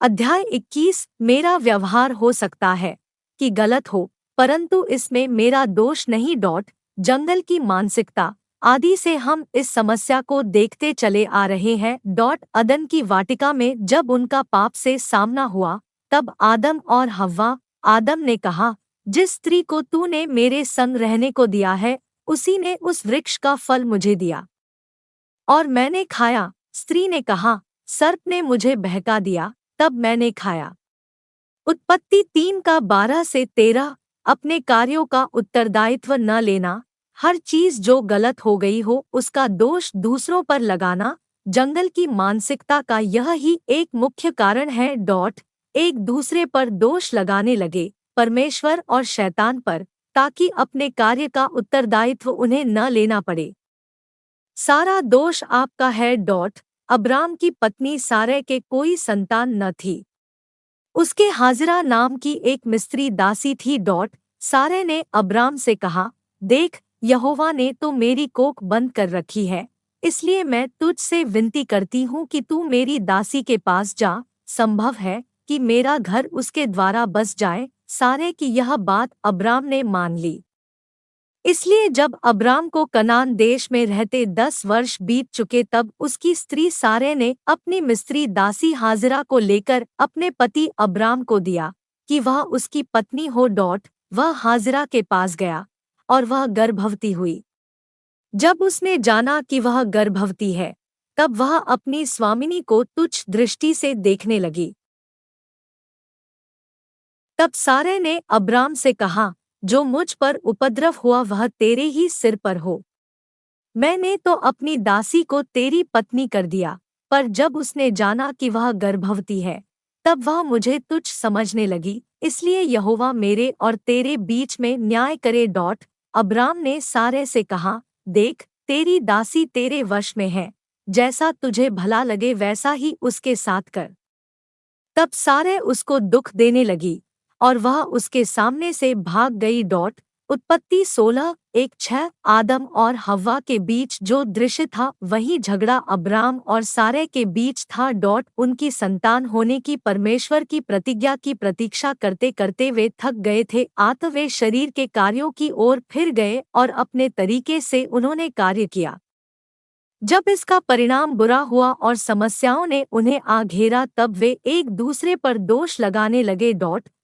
अध्याय 21। मेरा व्यवहार हो सकता है कि गलत हो, परंतु इसमें मेरा दोष नहीं। जंगल की मानसिकता आदि से हम इस समस्या को देखते चले आ रहे हैं। अदन की वाटिका में जब उनका पाप से सामना हुआ, तब आदम और हव्वा। आदम ने कहा, जिस स्त्री को तूने मेरे संग रहने को दिया है, उसी ने उस वृक्ष का फल मुझे दिया और मैंने खाया। स्त्री ने कहा, सर्प ने मुझे बहका दिया, तब मैंने खाया। उत्पत्ति 3 का 12 से 13। अपने कार्यों का उत्तरदायित्व न लेना, हर चीज जो गलत हो गई हो उसका दोष दूसरों पर लगाना, जंगल की मानसिकता का यह ही एक मुख्य कारण है। एक दूसरे पर दोष लगाने लगे, परमेश्वर और शैतान पर, ताकि अपने कार्य का उत्तरदायित्व उन्हें न लेना पड़े। सारा दोष आपका है। अब्राम की पत्नी सारै के कोई संतान न थी। उसके हाजिरा नाम की एक मिस्री दासी थी। सारै ने अब्राम से कहा, देख, यहोवा ने तो मेरी कोख बंद कर रखी है, इसलिए मैं तुझसे विनती करती हूँ कि तू मेरी दासी के पास जा। संभव है कि मेरा घर उसके द्वारा बस जाए। सारै की यह बात अब्राम ने मान ली। इसलिए जब अब्राम को कनान देश में रहते 10 वर्ष बीत चुके, तब उसकी स्त्री सारै ने अपनी मिस्री दासी हाजिरा को लेकर अपने पति अब्राम को दिया कि वह उसकी पत्नी हो। वह हाजिरा के पास गया और वह गर्भवती हुई। जब उसने जाना कि वह गर्भवती है, तब वह अपनी स्वामिनी को तुच्छ दृष्टि से देखने लगी। तब सारै ने अब्राम से कहा, जो मुझ पर उपद्रव हुआ वह तेरे ही सिर पर हो। मैंने तो अपनी दासी को तेरी पत्नी कर दिया, पर जब उसने जाना कि वह गर्भवती है, तब वह मुझे तुच्छ समझने लगी। इसलिए यहोवा मेरे और तेरे बीच में न्याय करे। अब्राम ने सारै से कहा, देख, तेरी दासी तेरे वश में है, जैसा तुझे भला लगे वैसा ही उसके साथ कर। तब सारै उसको दुख देने लगी और वह उसके सामने से भाग गई। उत्पत्ति 16:1-6। आदम और हव्वा के बीच जो दृश्य था, वही झगड़ा अब्राम और सारै के बीच था। उनकी संतान होने की परमेश्वर की प्रतिज्ञा की प्रतीक्षा करते करते वे थक गए थे, वे शरीर के कार्यों की ओर फिर गए और अपने तरीके से उन्होंने कार्य किया। जब इसका परिणाम बुरा हुआ और समस्याओं ने उन्हें आ घेरा, तब वे एक दूसरे पर दोष लगाने लगे।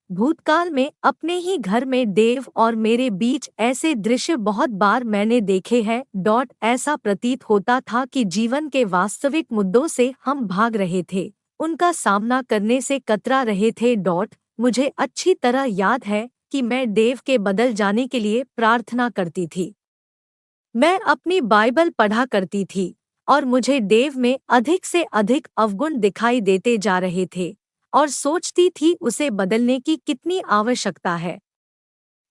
भूतकाल में अपने ही घर में देव और मेरे बीच ऐसे दृश्य बहुत बार मैंने देखे हैं। ऐसा प्रतीत होता था कि जीवन के वास्तविक मुद्दों से हम भाग रहे थे, उनका सामना करने से कतरा रहे थे। मुझे अच्छी तरह याद है कि मैं देव के बदल जाने के लिए प्रार्थना करती थी। मैं अपनी बाइबल पढ़ा करती थी और मुझे देव में अधिक से अधिक अवगुण दिखाई देते जा रहे थे और सोचती थी उसे बदलने की कितनी आवश्यकता है।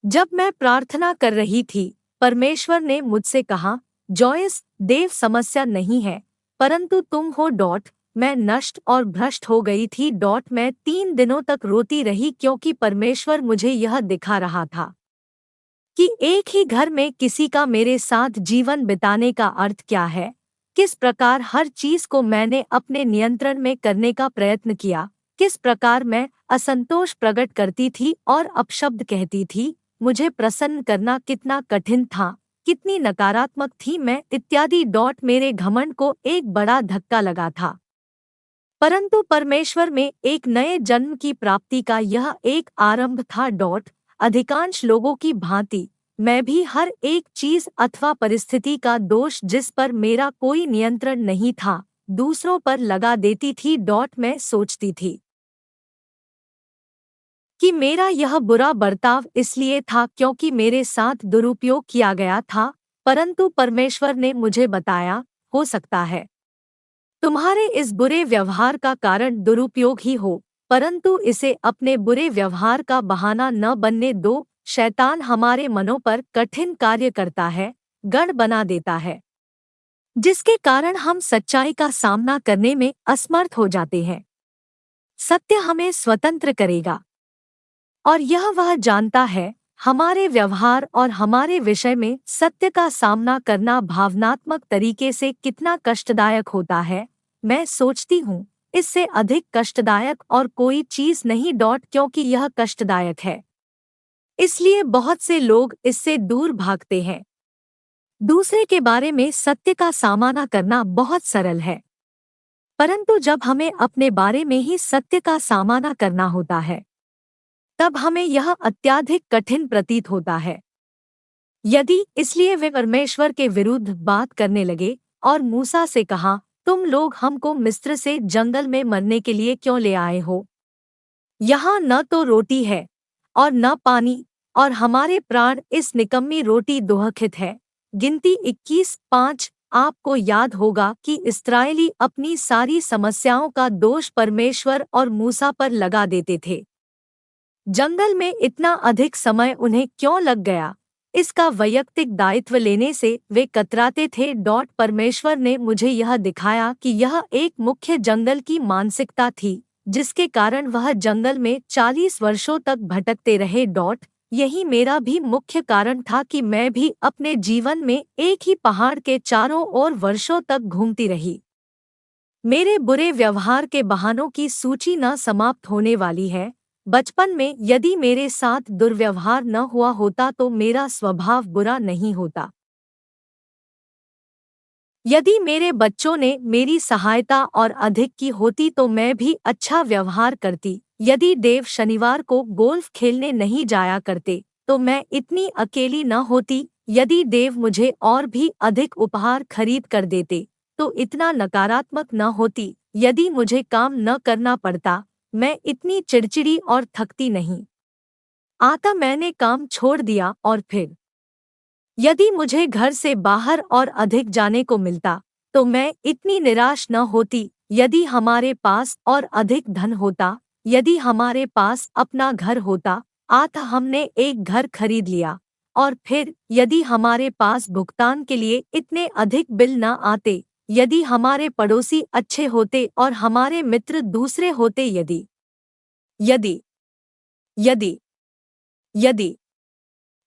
जब मैं प्रार्थना कर रही थी, परमेश्वर ने मुझसे कहा, जॉयस, देव समस्या नहीं है, परंतु तुम हो। मैं नष्ट और भ्रष्ट हो गई थी। मैं 3 दिनों तक रोती रही, क्योंकि परमेश्वर मुझे यह दिखा रहा था कि एक ही घर में किसी का मेरे साथ जीवन बिताने का अर्थ क्या है। किस प्रकार हर चीज को मैंने अपने नियंत्रण में करने का प्रयत्न किया, किस प्रकार मैं असंतोष प्रकट करती थी और अपशब्द कहती थी। मुझे प्रसन्न करना कितना कठिन था, कितनी नकारात्मक थी मैं, इत्यादि। मेरे घमंड को एक बड़ा धक्का लगा था, परंतु परमेश्वर में एक नए जन्म की प्राप्ति का यह एक आरंभ था। अधिकांश लोगों की भांति मैं भी हर एक चीज अथवा परिस्थिति का दोष जिस पर मेरा कोई नियंत्रण नहीं था, दूसरों पर लगा देती थी। मैं सोचती थी कि मेरा यह बुरा बर्ताव इसलिए था क्योंकि मेरे साथ दुरुपयोग किया गया था, परंतु परमेश्वर ने मुझे बताया, हो सकता है तुम्हारे इस बुरे व्यवहार का कारण दुरुपयोग ही हो, परंतु इसे अपने बुरे व्यवहार का बहाना न बनने दो। शैतान हमारे मनों पर कठिन कार्य करता है, गढ़ बना देता है, जिसके कारण हम सच्चाई का सामना करने में असमर्थ हो जाते हैं। सत्य हमें स्वतंत्र करेगा और यह वह जानता है। हमारे व्यवहार और हमारे विषय में सत्य का सामना करना भावनात्मक तरीके से कितना कष्टदायक होता है। मैं सोचती हूँ इससे अधिक कष्टदायक और कोई चीज नहीं क्योंकि यह कष्टदायक है, इसलिए बहुत से लोग इससे दूर भागते हैं। दूसरे के बारे में सत्य का सामना करना बहुत सरल है, परंतु जब हमें अपने बारे में ही सत्य का सामना करना होता है, तब हमें यह अत्यधिक कठिन प्रतीत होता है। यदि इसलिए वे परमेश्वर के विरुद्ध बात करने लगे और मूसा से कहा, तुम लोग हमको मिस्र से जंगल में मरने के लिए क्यों ले आए हो? यहाँ न तो रोटी है और न पानी, और हमारे प्राण इस निकम्मी रोटी दोहखित है। गिनती 21:5। आपको याद होगा कि इस्राएली अपनी सारी समस्याओं का दोष परमेश्वर और मूसा पर लगा देते थे। जंगल में इतना अधिक समय उन्हें क्यों लग गया, इसका वैयक्तिक दायित्व लेने से वे कतराते थे। परमेश्वर ने मुझे यह दिखाया कि यह एक मुख्य जंगल की मानसिकता थी, जिसके कारण वह जंगल में 40 वर्षों तक भटकते रहे। यही मेरा भी मुख्य कारण था कि मैं भी अपने जीवन में एक ही पहाड़ के चारों ओर वर्षों तक घूमती रही। मेरे बुरे व्यवहार के बहानों की सूची न समाप्त होने वाली है। बचपन में यदि मेरे साथ दुर्व्यवहार न हुआ होता तो मेरा स्वभाव बुरा नहीं होता। यदि मेरे बच्चों ने मेरी सहायता और अधिक की होती तो मैं भी अच्छा व्यवहार करती। यदि देव शनिवार को गोल्फ खेलने नहीं जाया करते तो मैं इतनी अकेली न होती। यदि देव मुझे और भी अधिक उपहार खरीद कर देते तो इतना नकारात्मक न होती। यदि मुझे काम न करना पड़ता मैं इतनी चिड़चिड़ी और थकती नहीं आता। मैंने काम छोड़ दिया और फिर यदि मुझे घर से बाहर और अधिक जाने को मिलता तो मैं इतनी निराश न होती। यदि हमारे पास और अधिक धन होता, यदि हमारे पास अपना घर होता, हमने एक घर खरीद लिया, और फिर यदि हमारे पास भुगतान के लिए इतने अधिक बिल न आते, यदि हमारे पड़ोसी अच्छे होते और हमारे मित्र दूसरे होते, यदि यदि यदि यदि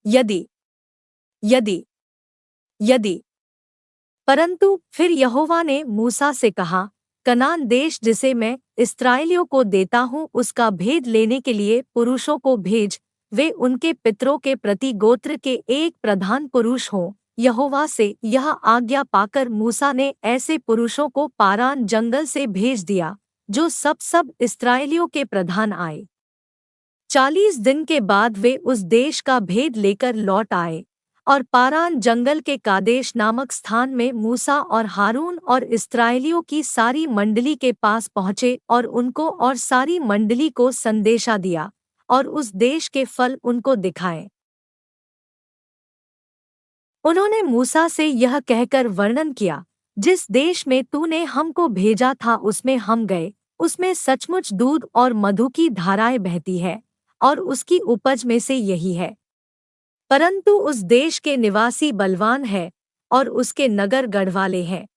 यदि यदि यदि परंतु फिर यहोवा ने मूसा से कहा, कनान देश जिसे मैं इस्राएलियों को देता हूँ उसका भेद लेने के लिए पुरुषों को भेज। वे उनके पितरों के प्रति गोत्र के एक प्रधान पुरुष हों। यहोवा से यह आज्ञा पाकर मूसा ने ऐसे पुरुषों को पारान जंगल से भेज दिया जो सब इस्राएलियों के प्रधान आए। 40 दिन के बाद वे उस देश का भेद लेकर लौट आए और पारान जंगल के कादेश नामक स्थान में मूसा और हारून और इस्राएलियों की सारी मंडली के पास पहुँचे और उनको और सारी मंडली को संदेशा दिया और उस देश के फल उनको दिखाए। उन्होंने मूसा से यह कहकर वर्णन किया, जिस देश में तूने हमको भेजा था उसमें हम गए, उसमें सचमुच दूध और मधु की धाराएं बहती है और उसकी उपज में से यही है। परंतु उस देश के निवासी बलवान है और उसके नगर गढ़वाले हैं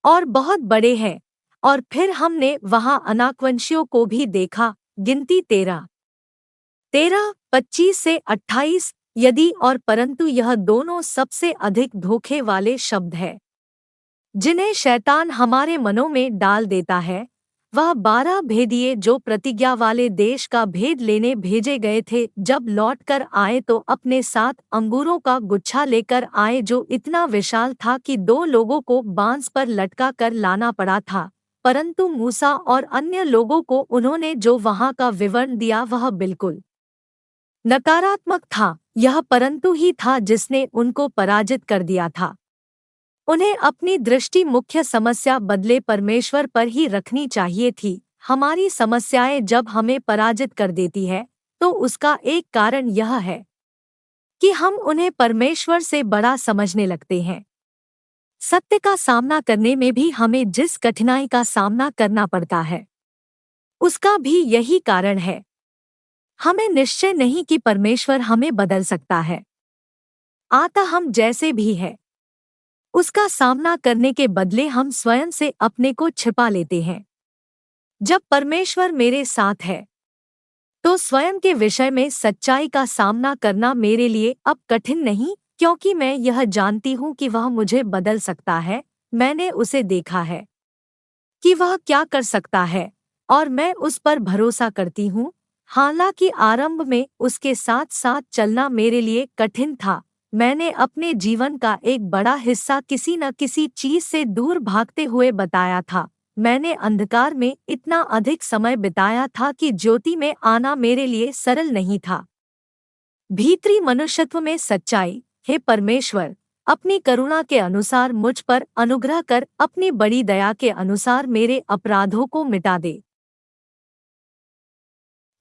और बहुत बड़े हैं। और फिर हमने वहां अनाकवंशियों को भी देखा। गिनती 13:25 से 28। यदि और परंतु यह दोनों सबसे अधिक धोखे वाले शब्द है जिन्हें शैतान हमारे मनों में डाल देता है। वह 12 भेदिए जो प्रतिज्ञा वाले देश का भेद लेने भेजे गए थे, जब लौटकर आए तो अपने साथ अंगूरों का गुच्छा लेकर आए जो इतना विशाल था कि 2 लोगों को बांस पर लटका कर लाना पड़ा था। परंतु मूसा और अन्य लोगों को उन्होंने जो वहां का विवरण दिया वह बिल्कुल नकारात्मक था। यह परंतु ही था जिसने उनको पराजित कर दिया था। उन्हें अपनी दृष्टि मुख्य समस्या बदले परमेश्वर पर ही रखनी चाहिए थी। हमारी समस्याएं जब हमें पराजित कर देती है तो उसका एक कारण यह है कि हम उन्हें परमेश्वर से बड़ा समझने लगते हैं। सत्य का सामना करने में भी हमें जिस कठिनाई का सामना करना पड़ता है उसका भी यही कारण है। हमें निश्चय नहीं कि परमेश्वर हमें बदल सकता है। हम जैसे भी हैं उसका सामना करने के बदले हम स्वयं से अपने को छिपा लेते हैं। जब परमेश्वर मेरे साथ है तो स्वयं के विषय में सच्चाई का सामना करना मेरे लिए अब कठिन नहीं, क्योंकि मैं यह जानती हूँ कि वह मुझे बदल सकता है। मैंने उसे देखा है। कि वह क्या कर सकता है, और मैं उस पर भरोसा करती हूँ। हालांकि आरंभ में उसके साथ साथ चलना मेरे लिए कठिन था। मैंने अपने जीवन का एक बड़ा हिस्सा किसी न किसी चीज से दूर भागते हुए बताया था। मैंने अंधकार में इतना अधिक समय बिताया था कि ज्योति में आना मेरे लिए सरल नहीं था। भीतरी मनुष्यत्व में सच्चाई। हे परमेश्वर, अपनी करुणा के अनुसार मुझ पर अनुग्रह कर, अपनी बड़ी दया के अनुसार मेरे अपराधों को मिटा दे।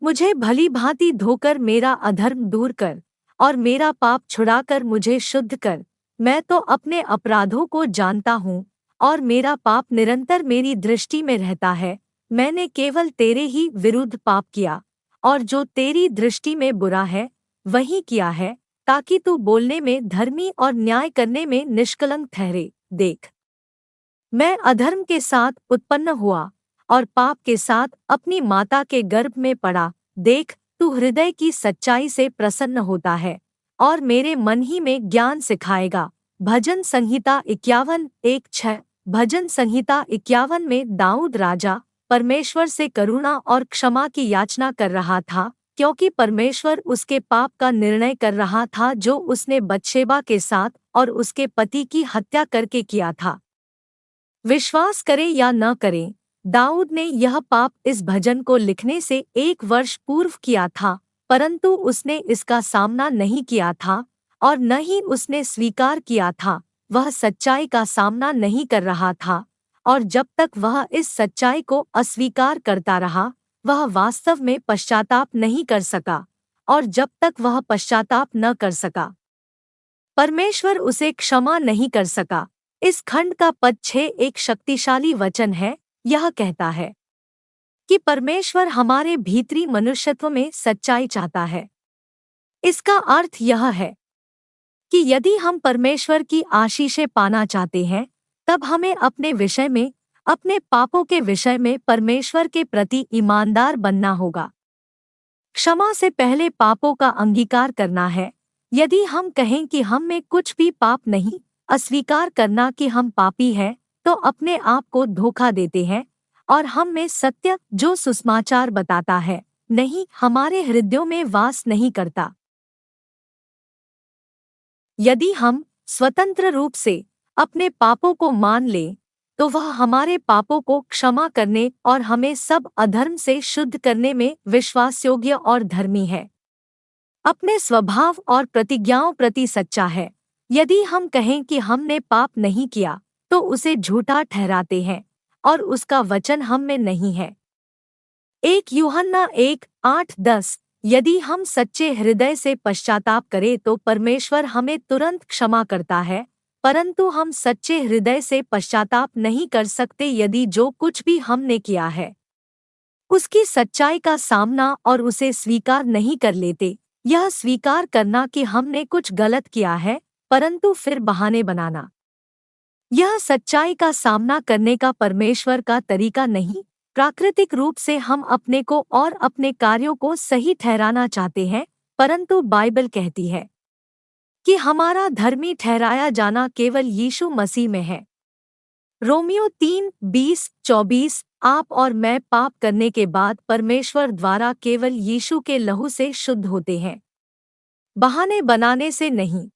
मुझे भली भांति धोकर मेरा अधर्म दूर कर, और मेरा पाप छुड़ाकर मुझे शुद्ध कर। मैं तो अपने अपराधों को जानता हूँ, और मेरा पाप निरंतर मेरी दृष्टि में रहता है। मैंने केवल तेरे ही विरुद्ध पाप किया, और जो तेरी दृष्टि में बुरा है वही किया है, ताकि तू बोलने में धर्मी और न्याय करने में निष्कलंक ठहरे। देख, मैं अधर्म के साथ उत्पन्न हुआ, और पाप के साथ अपनी माता के गर्भ में पड़ा। देख, तू हृदय की सच्चाई से प्रसन्न होता है, और मेरे मन ही में ज्ञान सिखाएगा। भजन संहिता 51:1-6। भजन संहिता 51 में दाऊद राजा परमेश्वर से करुणा और क्षमा की याचना कर रहा था, क्योंकि परमेश्वर उसके पाप का निर्णय कर रहा था जो उसने बतशेबा के साथ और उसके पति की हत्या करके किया था। विश्वास करें या न करें, दाऊद ने यह पाप इस भजन को लिखने से 1 वर्ष पूर्व किया था, परंतु उसने इसका सामना नहीं किया था, और न ही उसने स्वीकार किया था। वह सच्चाई का सामना नहीं कर रहा था, और जब तक वह इस सच्चाई को अस्वीकार करता रहा, वह वास्तव में पश्चाताप नहीं कर सका, और जब तक वह पश्चाताप न कर सका, परमेश्वर उसे क्षमा नहीं कर सका। इस खंड का पद 6 एक शक्तिशाली वचन है। यह कहता है कि परमेश्वर हमारे भीतरी मनुष्यत्व में सच्चाई चाहता है। इसका अर्थ यह है कि यदि हम परमेश्वर की आशीषें पाना चाहते हैं, तब हमें अपने विषय में, अपने पापों के विषय में परमेश्वर के प्रति ईमानदार बनना होगा। क्षमा से पहले पापों का अंगीकार करना है। यदि हम कहें कि हम में कुछ भी पाप नहीं, अस्वीकार करना कि हम पापी हैं, तो अपने आप को धोखा देते हैं, और हम में सत्य जो सुसमाचार बताता है नहीं, हमारे हृदयों में वास नहीं करता। यदि हम स्वतंत्र रूप से अपने पापों को मान लें, तो वह हमारे पापों को क्षमा करने और हमें सब अधर्म से शुद्ध करने में विश्वासयोग्य और धर्मी है। अपने स्वभाव और प्रतिज्ञाओं प्रति सच्चा है। यदि हम कहें कि हमने पाप नहीं किया, तो उसे झूठा ठहराते हैं, और उसका वचन हम में नहीं है। 1 यूहन्ना 1:8-10। यदि हम सच्चे हृदय से पश्चाताप करें तो परमेश्वर हमें तुरंत क्षमा करता है, परंतु हम सच्चे हृदय से पश्चाताप नहीं कर सकते यदि जो कुछ भी हमने किया है उसकी सच्चाई का सामना और उसे स्वीकार नहीं कर लेते। यह स्वीकार करना कि हमने कुछ गलत किया है, परंतु फिर बहाने बनाना, यह सच्चाई का सामना करने का परमेश्वर का तरीका नहीं। प्राकृतिक रूप से हम अपने को और अपने कार्यों को सही ठहराना चाहते हैं, परंतु बाइबल कहती है कि हमारा धर्मी ठहराया जाना केवल यीशु मसीह में है। रोमियो 3:20-24। आप और मैं पाप करने के बाद परमेश्वर द्वारा केवल यीशु के लहू से शुद्ध होते हैं, बहाने बनाने से नहीं।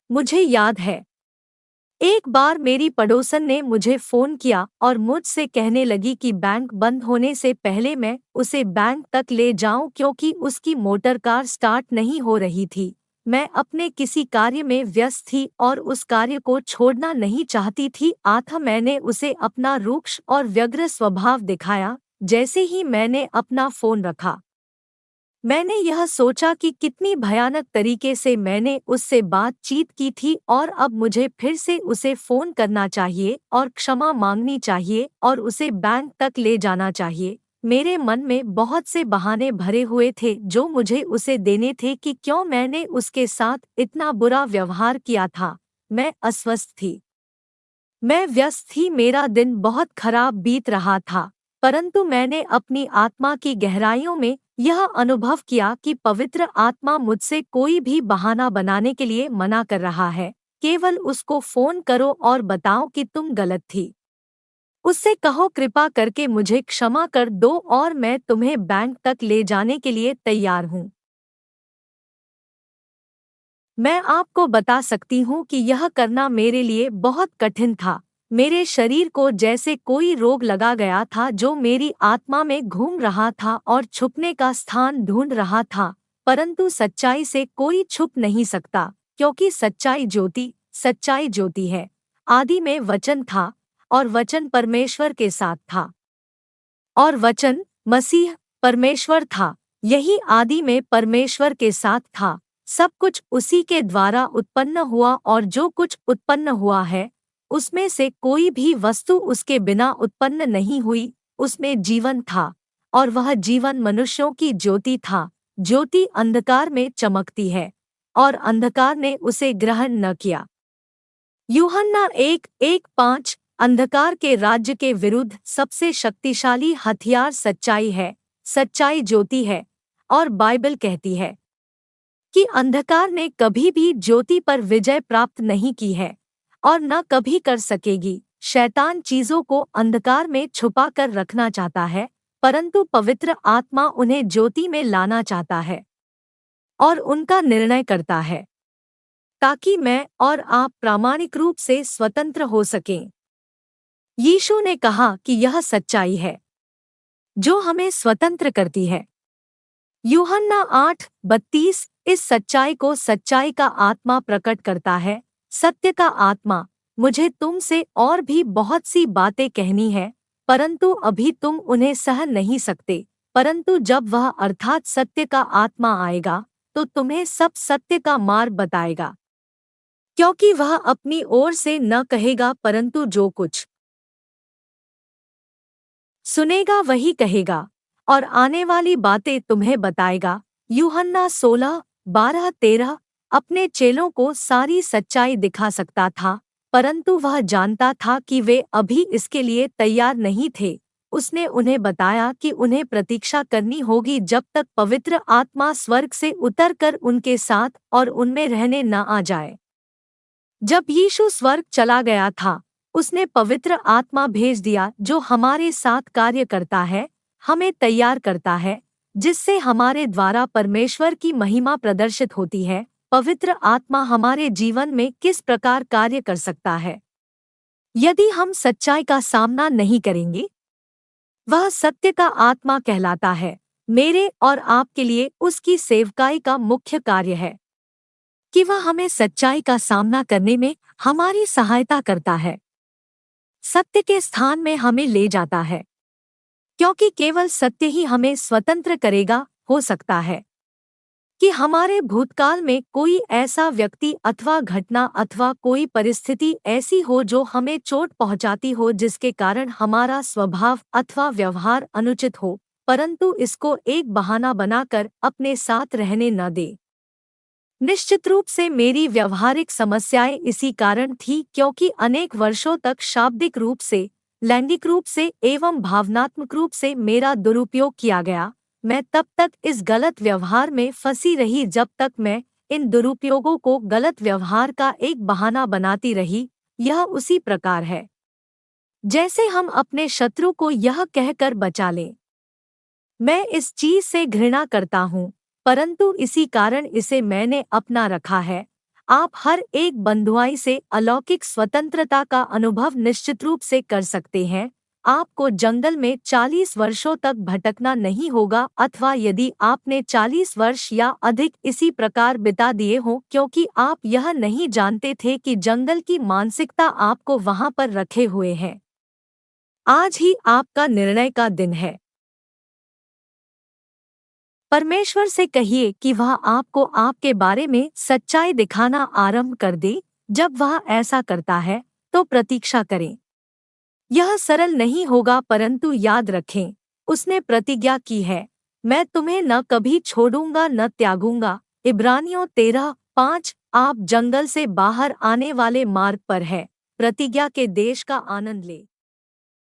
मुझे याद है, एक बार मेरी पड़ोसन ने मुझे फ़ोन किया और मुझसे कहने लगी कि बैंक बंद होने से पहले मैं उसे बैंक तक ले जाऊं क्योंकि उसकी मोटर कार स्टार्ट नहीं हो रही थी। मैं अपने किसी कार्य में व्यस्त थी और उस कार्य को छोड़ना नहीं चाहती थी। मैंने उसे अपना रूक्ष और व्यग्र स्वभाव दिखाया। जैसे ही मैंने अपना फ़ोन रखा, मैंने यह सोचा कि कितनी भयानक तरीके से मैंने उससे बातचीत की थी, और अब मुझे फिर से उसे फ़ोन करना चाहिए और क्षमा मांगनी चाहिए और उसे बैंक तक ले जाना चाहिए। मेरे मन में बहुत से बहाने भरे हुए थे जो मुझे उसे देने थे कि क्यों मैंने उसके साथ इतना बुरा व्यवहार किया था। मैं अस्वस्थ थी, मैं व्यस्त थी, मेरा दिन बहुत खराब बीत रहा था, परंतु मैंने अपनी आत्मा की गहराइयों में यह अनुभव किया कि पवित्र आत्मा मुझसे कोई भी बहाना बनाने के लिए मना कर रहा है। केवल उसको फ़ोन करो और बताओ कि तुम गलत थी। उससे कहो कृपा करके मुझे क्षमा कर दो और मैं तुम्हें बैंक तक ले जाने के लिए तैयार हूँ। मैं आपको बता सकती हूँ कि यह करना मेरे लिए बहुत कठिन था। मेरे शरीर को जैसे कोई रोग लगा गया था जो मेरी आत्मा में घूम रहा था और छुपने का स्थान ढूंढ रहा था, परंतु सच्चाई से कोई छुप नहीं सकता, क्योंकि सच्चाई ज्योति है। आदि में वचन था और वचन परमेश्वर के साथ था और वचन मसीह परमेश्वर था। यही आदि में परमेश्वर के साथ था। सब कुछ उसी के द्वारा उत्पन्न हुआ और जो कुछ उत्पन्न हुआ है उसमें से कोई भी वस्तु उसके बिना उत्पन्न नहीं हुई। उसमें जीवन था और वह जीवन मनुष्यों की ज्योति था। ज्योति अंधकार में चमकती है और अंधकार ने उसे ग्रहण न किया। यूहन्ना 1:1-5। अंधकार के राज्य के विरुद्ध सबसे शक्तिशाली हथियार सच्चाई है। सच्चाई ज्योति है और बाइबल कहती है कि अंधकार ने कभी भी ज्योति पर विजय प्राप्त नहीं की है और न कभी कर सकेगी। शैतान चीजों को अंधकार में छुपा कर रखना चाहता है, परंतु पवित्र आत्मा उन्हें ज्योति में लाना चाहता है और उनका निर्णय करता है ताकि मैं और आप प्रामाणिक रूप से स्वतंत्र हो सकें। यीशु ने कहा कि यह सच्चाई है जो हमें स्वतंत्र करती है। यूहन्ना 8:32। इस सच्चाई को सच्चाई का आत्मा प्रकट करता है। सत्य का आत्मा। मुझे तुमसे और भी बहुत सी बातें कहनी है, परंतु अभी तुम उन्हें सह नहीं सकते। परंतु जब वह अर्थात सत्य का आत्मा आएगा तो तुम्हें सब सत्य का मार्ग बताएगा, क्योंकि वह अपनी ओर से न कहेगा परंतु जो कुछ सुनेगा वही कहेगा और आने वाली बातें तुम्हें बताएगा। यूहन्ना 16:12-13। अपने चेलों को सारी सच्चाई दिखा सकता था, परंतु वह जानता था कि वे अभी इसके लिए तैयार नहीं थे। उसने उन्हें बताया कि उन्हें प्रतीक्षा करनी होगी जब तक पवित्र आत्मा स्वर्ग से उतरकर उनके साथ और उनमें रहने न आ जाए। जब यीशु स्वर्ग चला गया था, उसने पवित्र आत्मा भेज दिया जो हमारे साथ कार्य करता है, हमें तैयार करता है, जिससे हमारे द्वारा परमेश्वर की महिमा प्रदर्शित होती है। पवित्र आत्मा हमारे जीवन में किस प्रकार कार्य कर सकता है यदि हम सच्चाई का सामना नहीं करेंगे? वह सत्य का आत्मा कहलाता है। मेरे और आपके लिए उसकी सेवकाई का मुख्य कार्य है कि वह हमें सच्चाई का सामना करने में हमारी सहायता करता है, सत्य के स्थान में हमें ले जाता है, क्योंकि केवल सत्य ही हमें स्वतंत्र करेगा। हो सकता है कि हमारे भूतकाल में कोई ऐसा व्यक्ति अथवा घटना अथवा कोई परिस्थिति ऐसी हो जो हमें चोट पहुंचाती हो, जिसके कारण हमारा स्वभाव अथवा व्यवहार अनुचित हो, परंतु इसको एक बहाना बनाकर अपने साथ रहने न दे। निश्चित रूप से मेरी व्यवहारिक समस्याएं इसी कारण थी, क्योंकि अनेक वर्षों तक शाब्दिक रूप से, लैंगिक रूप से एवं भावनात्मक रूप से मेरा दुरुपयोग किया गया। मैं तब तक इस गलत व्यवहार में फंसी रही जब तक मैं इन दुरुपयोगों को गलत व्यवहार का एक बहाना बनाती रही। यह उसी प्रकार है जैसे हम अपने शत्रु को यह कहकर बचा लें, मैं इस चीज से घृणा करता हूँ, परंतु इसी कारण इसे मैंने अपना रखा है। आप हर एक बंधुआई से अलौकिक स्वतंत्रता का अनुभव निश्चित रूप से कर सकते हैं। आपको जंगल में 40 वर्षों तक भटकना नहीं होगा, अथवा यदि आपने 40 वर्ष या अधिक इसी प्रकार बिता दिए हों, क्योंकि आप यह नहीं जानते थे कि जंगल की मानसिकता आपको वहां पर रखे हुए है। आज ही आपका निर्णय का दिन है। परमेश्वर से कहिए कि वह आपको आपके बारे में सच्चाई दिखाना आरंभ कर दे। जब वह ऐसा करता है तो प्रतीक्षा करें। यह सरल नहीं होगा, परंतु याद रखें, उसने प्रतिज्ञा की है, मैं तुम्हें न कभी छोड़ूंगा न त्यागूंगा। इब्रानियों 13:5। आप जंगल से बाहर आने वाले मार्ग पर है। प्रतिज्ञा के देश का आनंद ले।